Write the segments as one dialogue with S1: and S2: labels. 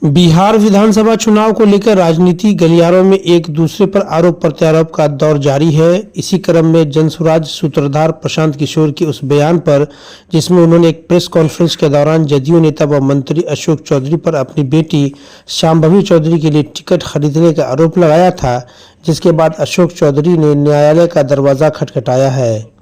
S1: बिहार विधानसभा चुनाव को लेकर राजनीति गलियारों में एक दूसरे पर आरोप प्रत्यारोप का दौर जारी है। इसी क्रम में जनसुराज सूत्रधार प्रशांत किशोर के उस बयान पर, जिसमें उन्होंने एक प्रेस कॉन्फ्रेंस के दौरान जदयू नेता व मंत्री अशोक चौधरी पर अपनी बेटी शांभवी चौधरी के लिए टिकट खरीदने का आरोप लगाया था, जिसके बाद अशोक चौधरी ने न्यायालय का दरवाजा खटखटाया है,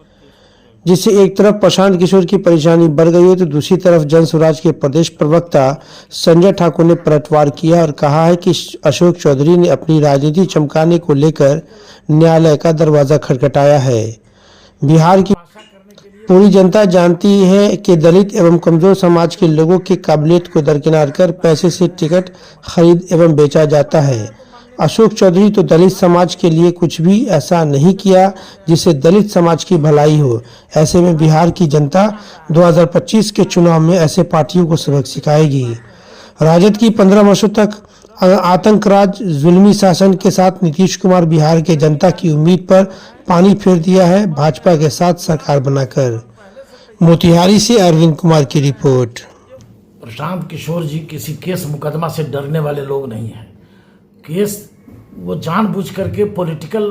S1: जिससे एक तरफ प्रशांत किशोर की परेशानी बढ़ गई है तो दूसरी तरफ जनसुराज के प्रदेश प्रवक्ता संजय ठाकुर ने पलटवार किया और कहा है कि अशोक चौधरी ने अपनी राजनीति चमकाने को लेकर न्यायालय का दरवाजा खटखटाया है। बिहार की पूरी जनता जानती है कि दलित एवं कमजोर समाज के लोगों की काबिलियत को दरकिनार कर पैसे से टिकट खरीद एवं बेचा जाता है। अशोक चौधरी तो दलित समाज के लिए कुछ भी ऐसा नहीं किया जिससे दलित समाज की भलाई हो। ऐसे में बिहार की जनता 2025 के चुनाव में ऐसे पार्टियों को सबक सिखाएगी। राजद की 15 वर्षों तक आतंकराज जुल्मी शासन के साथ नीतीश कुमार बिहार के जनता की उम्मीद पर पानी फेर दिया है, भाजपा के साथ सरकार बनाकर। मोतिहारी से अरविंद कुमार की रिपोर्ट।
S2: प्रशांत किशोर जी किसी केस मुकदमा से डरने वाले लोग नहीं हैं। केस वो जानबूझ करके पॉलिटिकल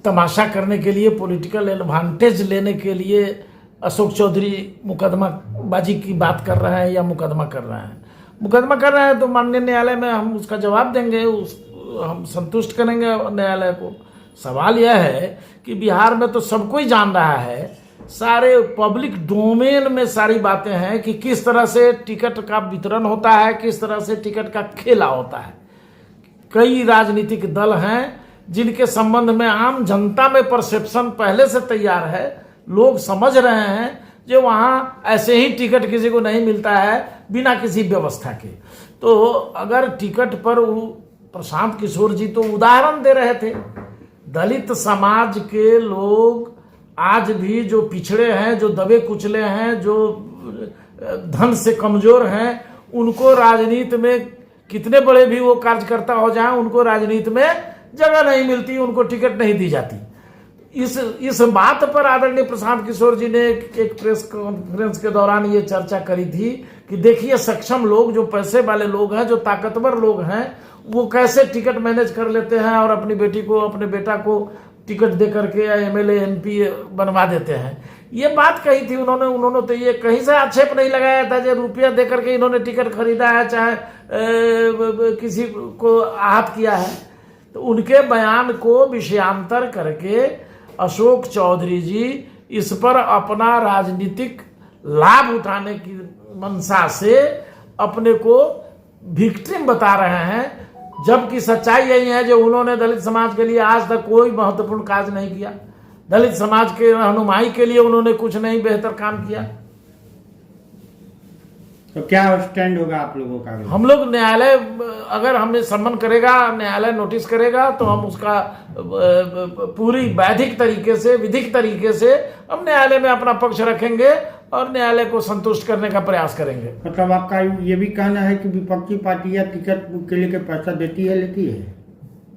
S2: तमाशा करने के लिए, पॉलिटिकल एडवांटेज लेने के लिए अशोक चौधरी मुकदमाबाजी की बात कर रहे हैं या मुकदमा कर रहे हैं। मुकदमा कर रहे हैं तो माननीय न्यायालय में हम उसका जवाब देंगे, हम संतुष्ट करेंगे न्यायालय को। सवाल यह है कि बिहार में तो सब कोई जान रहा है, सारे पब्लिक डोमेन में सारी बातें हैं कि किस तरह से टिकट का वितरण होता है, किस तरह से टिकट का खेला होता है। कई राजनीतिक दल हैं जिनके संबंध में आम जनता में परसेप्शन पहले से तैयार है। लोग समझ रहे हैं जो वहां ऐसे ही टिकट किसी को नहीं मिलता है बिना किसी व्यवस्था के। तो अगर टिकट पर प्रशांत किशोर जी तो उदाहरण दे रहे थे, दलित समाज के लोग आज भी जो पिछड़े हैं, जो दबे कुचले हैं, जो धन से कमजोर हैं, उनको राजनीति में कितने बड़े भी वो कार्यकर्ता हो जाएं, उनको राजनीति में जगह नहीं मिलती, उनको टिकट नहीं दी जाती। इस बात पर आदरणीय प्रशांत किशोर जी ने एक प्रेस कॉन्फ्रेंस के दौरान ये चर्चा करी थी कि देखिए सक्षम लोग, जो पैसे वाले लोग हैं, जो ताकतवर लोग हैं, वो कैसे टिकट मैनेज कर लेते हैं और अपनी बेटी को, अपने बेटा को टिकट दे करके या एमएलए एमपी बनवा देते हैं। ये बात कही थी उन्होंने तो ये कहीं से आक्षेप नहीं लगाया था जो रुपया दे करके इन्होंने टिकट खरीदा है, चाहे किसी को आहत किया है। तो उनके बयान को विषयांतर करके अशोक चौधरी जी इस पर अपना राजनीतिक लाभ उठाने की मंशा से अपने को विक्टिम बता रहे हैं, जबकि सच्चाई यही है जो उन्होंने दलित समाज के लिए आज तक कोई महत्वपूर्ण कार्य नहीं किया। दलित समाज के रहनुमाई के लिए उन्होंने कुछ नहीं बेहतर काम किया।
S3: तो क्या स्टैंड होगा आप लोगों का?
S2: हम लोग न्यायालय, अगर हमें सम्मन करेगा, न्यायालय नोटिस करेगा, तो हम उसका पूरी वैधिक तरीके से, विधिक तरीके से हम न्यायालय में अपना पक्ष रखेंगे और न्यायालय को संतुष्ट करने का प्रयास करेंगे।
S3: मतलब आपका ये भी कहना है कि विपक्षी पार्टियां टिकट के लिए पैसा देती है, लेती है?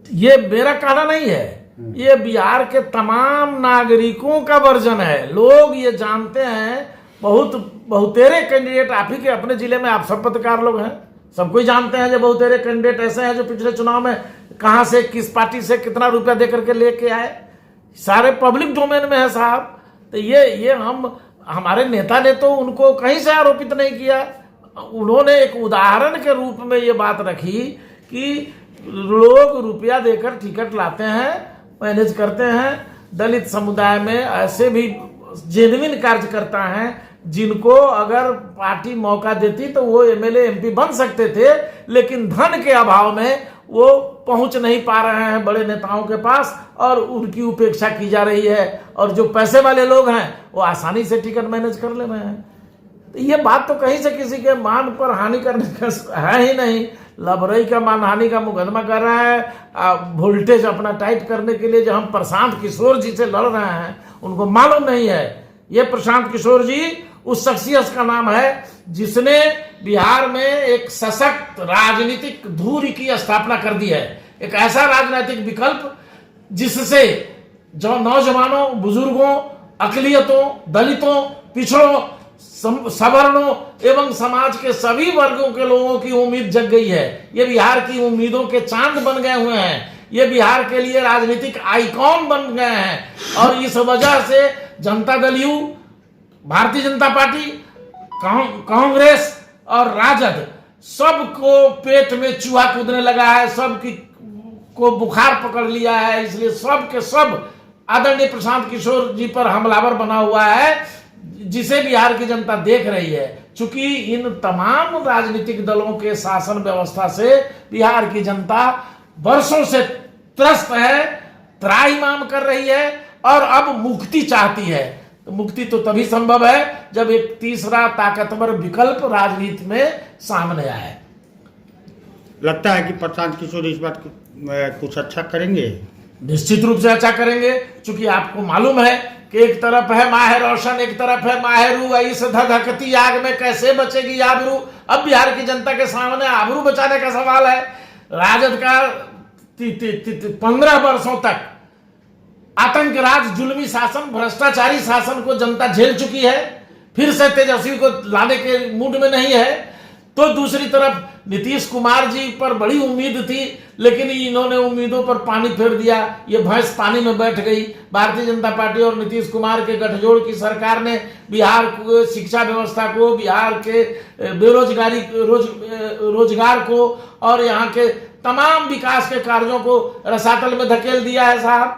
S2: ये मेरा कहना नहीं है, ये बिहार के तमाम नागरिकों का वर्जन है। लोग ये जानते हैं, बहुतेरे कैंडिडेट आप ही के अपने जिले में, आप सब पत्रकार लोग हैं, सब कोई जानते हैं जो बहुतेरे कैंडिडेट ऐसे हैं जो पिछले चुनाव में कहां से, किस पार्टी से कितना रुपया दे करके लेके आए। सारे पब्लिक डोमेन में है साहब। तो ये हमारे नेता ने तो उनको कहीं से आरोपित नहीं किया। उन्होंने एक उदाहरण के रूप में ये बात रखी कि लोग रुपया देकर टिकट लाते हैं, मैनेज करते हैं। दलित समुदाय में ऐसे भी जेन्युइन कार्यकर्ता हैं जिनको अगर पार्टी मौका देती तो वो एमएलए एमपी बन सकते थे, लेकिन धन के अभाव में वो पहुंच नहीं पा रहे हैं बड़े नेताओं के पास और उनकी उपेक्षा की जा रही है। और जो पैसे वाले लोग हैं वो आसानी से टिकट मैनेज कर ले रहे हैं। तो ये बात तो कहीं से किसी के मान पर हानि करने का है ही नहीं। लबरई का मानहानि का मुकदमा कर रहा है, वोल्टेज अपना टाइट करने के लिए जो हम प्रशांत किशोर जी से लड़ रहे हैं, उनको मालूम नहीं है ये प्रशांत किशोर जी उस शख्सियत का नाम है जिसने बिहार में एक सशक्त राजनीतिक धुरी की स्थापना कर दी है। एक ऐसा राजनीतिक विकल्प जिससे जो नौजवानों, बुजुर्गों, अकलियतों, दलितों, पिछड़ों सवर्णों एवं समाज के सभी वर्गों के लोगों की उम्मीद जग गई है। ये बिहार की उम्मीदों के चांद बन गए हुए हैं, ये बिहार के लिए राजनीतिक आइकॉन बन गए हैं। और इस वजह से जनता दल यू, भारतीय जनता पार्टी, कांग्रेस और राजद सबको पेट में चूहा कूदने लगा है, सबकी को बुखार पकड़ लिया है। इसलिए सब के सब आदरणीय प्रशांत किशोर जी पर हमलावर बना हुआ है, जिसे बिहार की जनता देख रही है। चूंकि इन तमाम राजनीतिक दलों के शासन व्यवस्था से बिहार की जनता वर्षों से त्रस्त है, त्राहिमाम कर रही है और अब मुक्ति चाहती है। तो मुक्ति तो तभी संभव है जब एक तीसरा ताकतवर विकल्प राजनीति में सामने आए।
S3: लगता है कि प्रशांत किशोर इस बात कुछ अच्छा करेंगे।
S2: निश्चित रूप से अच्छा करेंगे, क्योंकि आपको मालूम है कि एक तरफ है माह रोशन, एक तरफ है माहरू। इस धधकती आग में कैसे बचेगी आबरू? अब बिहार की जनता के सामने आबरू बचाने का सवाल है। राजद का 15 वर्षों तक आतंक राज, जुल्मी शासन, भ्रष्टाचारी शासन को जनता झेल चुकी है, फिर से तेजस्वी को लाने के मूड में नहीं है। तो दूसरी तरफ नीतीश कुमार जी पर बड़ी उम्मीद थी, लेकिन इन्होंने उम्मीदों पर पानी फेर दिया। ये भैंस पानी में बैठ गई। भारतीय जनता पार्टी और नीतीश कुमार के गठजोड़ की सरकार ने बिहार को, शिक्षा व्यवस्था को, बिहार के बेरोजगारी रोजगार को और यहाँ के तमाम विकास के कार्यों को रसातल में धकेल दिया है साहब।